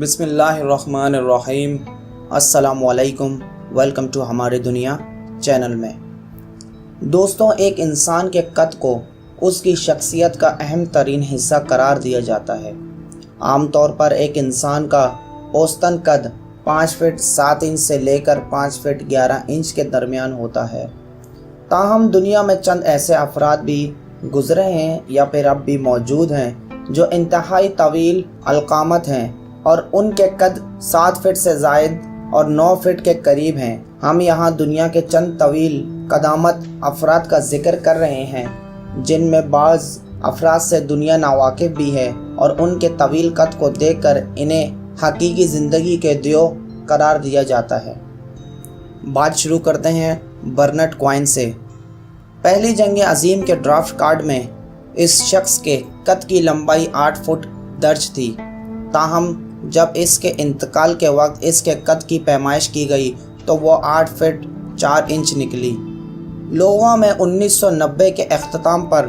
بسم اللہ الرحمن الرحیم۔ السلام علیکم، ویلکم ٹو ہماری دنیا چینل میں۔ دوستوں، ایک انسان کے قد کو اس کی شخصیت کا اہم ترین حصہ قرار دیا جاتا ہے۔ عام طور پر ایک انسان کا اوسطاً قد 5 فٹ 7 انچ سے لے کر 5 فٹ 11 انچ کے درمیان ہوتا ہے۔ تاہم دنیا میں چند ایسے افراد بھی گزرے ہیں یا پھر اب بھی موجود ہیں جو انتہائی طویل القامت ہیں اور ان کے قد 7 فٹ سے زائد اور 9 فٹ کے قریب ہیں۔ ہم یہاں دنیا کے چند طویل قدامت افراد کا ذکر کر رہے ہیں جن میں بعض افراد سے دنیا ناواقف بھی ہے اور ان کے طویل قد کو دیکھ کر انہیں حقیقی زندگی کے دیو قرار دیا جاتا ہے۔ بات شروع کرتے ہیں برنٹ کوائن سے۔ پہلی جنگ عظیم کے ڈرافٹ کارڈ میں اس شخص کے قد کی لمبائی 8 فٹ درج تھی، تاہم جب اس کے انتقال کے وقت اس کے قد کی پیمائش کی گئی تو وہ 8 فٹ 4 انچ نکلی۔ لووا میں 1990 کے اختتام پر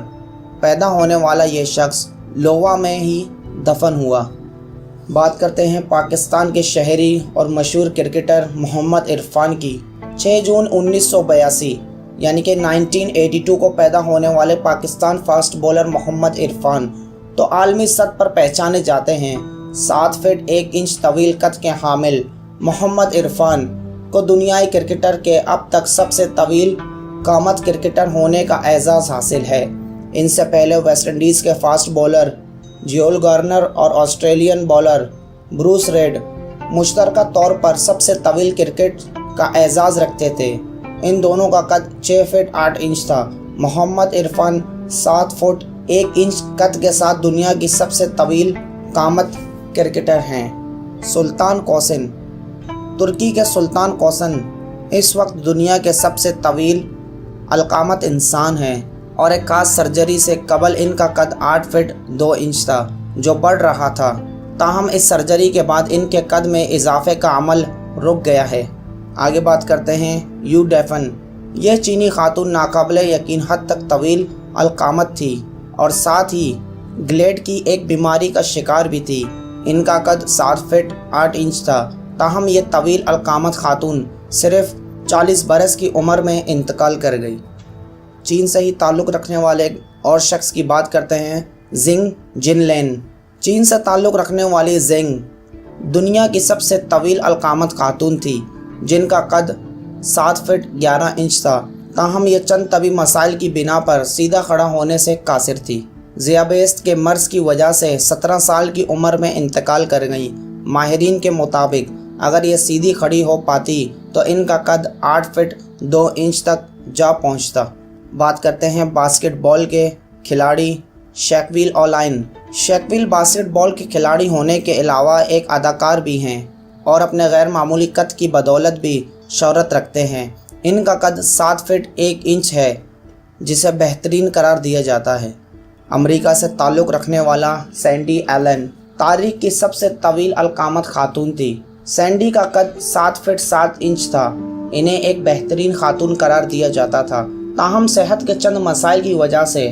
پیدا ہونے والا یہ شخص لووا میں ہی دفن ہوا۔ بات کرتے ہیں پاکستان کے شہری اور مشہور کرکٹر محمد عرفان کی۔ 6 جون 1982 یعنی کہ 1982 کو پیدا ہونے والے پاکستان فاسٹ بولر محمد عرفان تو عالمی سطح پر پہچانے جاتے ہیں۔ 7 فٹ 1 انچ طویل قد کے حامل محمد عرفان کو دنیائی کرکٹر کے اب تک سب سے طویل قامت کرکٹر ہونے کا اعزاز حاصل ہے۔ ان سے پہلے ویسٹ انڈیز کے فاسٹ بولر جیول گارنر اور آسٹریلین بولر بروس ریڈ مشترکہ طور پر سب سے طویل کرکٹ کا اعزاز رکھتے تھے۔ ان دونوں کا قد 6 فٹ 8 انچ تھا۔ محمد عرفان 7 فٹ 1 انچ قد کے ساتھ دنیا کی سب سے طویل قامت کرکٹر ہیں۔ سلطان کوسن۔ ترکی کے سلطان کوسن اس وقت دنیا کے سب سے طویل القامت انسان ہیں اور ایک خاص سرجری سے قبل ان کا قد 8 فٹ 2 انچ تھا جو بڑھ رہا تھا، تاہم اس سرجری کے بعد ان کے قد میں اضافے کا عمل رک گیا ہے۔ آگے بات کرتے ہیں یو ڈیفن۔ یہ چینی خاتون ناقابل یقین حد تک طویل القامت تھی اور ساتھ ہی گلیڈ کی ایک بیماری کا شکار بھی تھی۔ ان کا قد 7 فٹ 8 انچ تھا، تاہم یہ طویل القامت خاتون صرف 40 برس کی عمر میں انتقال کر گئی۔ چین سے ہی تعلق رکھنے والے اور شخص کی بات کرتے ہیں زنگ جن لین۔ چین سے تعلق رکھنے والی زنگ دنیا کی سب سے طویل القامت خاتون تھی جن کا قد 7 فٹ 11 انچ تھا، تاہم یہ چند طبی مسائل کی بنا پر سیدھا کھڑا ہونے سے قاصر تھی۔ ذیابیطس کے مرض کی وجہ سے 17 سال کی عمر میں انتقال کر گئیں۔ ماہرین کے مطابق اگر یہ سیدھی کھڑی ہو پاتی تو ان کا قد 8 فٹ 2 انچ تک جا پہنچتا۔ بات کرتے ہیں باسکٹ بال کے کھلاڑی شیکویل اولائن۔ شیکویل باسکٹ بال کے کھلاڑی ہونے کے علاوہ ایک اداکار بھی ہیں اور اپنے غیر معمولی قد کی بدولت بھی شہرت رکھتے ہیں۔ ان کا قد 7 فٹ 1 انچ ہے جسے بہترین قرار دیا جاتا ہے۔ امریکہ سے تعلق رکھنے والا سینڈی ایلن تاریخ کی سب سے طویل القامت خاتون تھی۔ سینڈی کا قد 7 فٹ 7 انچ تھا۔ انہیں ایک بہترین خاتون قرار دیا جاتا تھا، تاہم صحت کے چند مسائل کی وجہ سے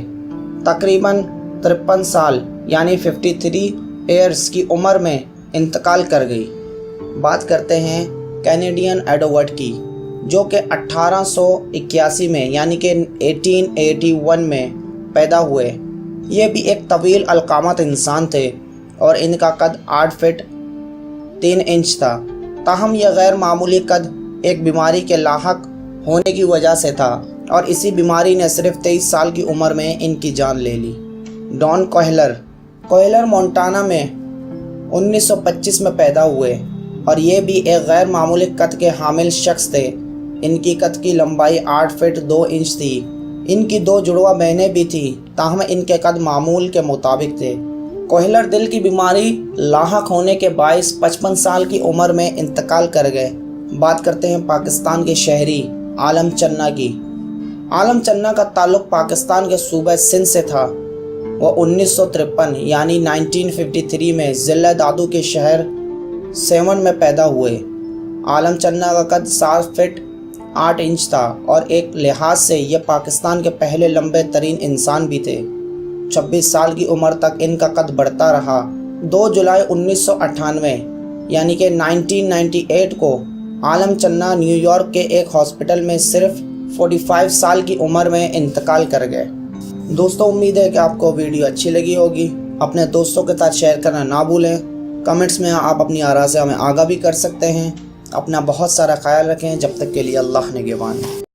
تقریباً 53 سال یعنی 53 ایئرز کی عمر میں انتقال کر گئی۔ بات کرتے ہیں کینیڈین ایڈورڈ کی، جو کہ 1881 میں یعنی کہ 1881 میں پیدا ہوئے۔ یہ بھی ایک طویل القامت انسان تھے اور ان کا قد 8 فٹ 3 انچ تھا، تاہم یہ غیر معمولی قد ایک بیماری کے لاحق ہونے کی وجہ سے تھا اور اسی بیماری نے صرف 23 سال کی عمر میں ان کی جان لے لی۔ ڈان کوہلر مونٹانا میں 1925 میں پیدا ہوئے اور یہ بھی ایک غیر معمولی قد کے حامل شخص تھے۔ ان کی قد کی لمبائی 8 فٹ 2 انچ تھی۔ ان کی 2 جڑواں بہنیں بھی تھیں، تاہم ان کے قد معمول کے مطابق تھے۔ کوہلر دل کی بیماری لاحق ہونے کے باعث 55 سال کی عمر میں انتقال کر گئے۔ بات کرتے ہیں پاکستان کے شہری عالم چنہ کی۔ عالم چنہ کا تعلق پاکستان کے صوبہ سندھ سے تھا۔ وہ 1953 یعنی 1953 میں ضلع دادو کے شہر سیون میں پیدا ہوئے۔ عالم چنہ کا قد 7 فٹ 8 انچ تھا اور ایک لحاظ سے یہ پاکستان کے پہلے لمبے ترین انسان بھی تھے۔ 26 سال کی عمر تک ان کا قد بڑھتا رہا۔ 2 جولائی 1998 یعنی کہ 1998 کو عالم چنا نیو یارک کے ایک ہاسپٹل میں صرف 45 سال کی عمر میں انتقال کر گئے۔ دوستوں امید ہے کہ آپ کو ویڈیو اچھی لگی ہوگی۔ اپنے دوستوں کے ساتھ شیئر کرنا نہ بھولیں۔ کمنٹس میں آپ اپنی آراء سے ہمیں آگاہ بھی کر سکتے ہیں۔ اپنا بہت سارا خیال رکھیں، جب تک کے لیے اللہ نگہبان۔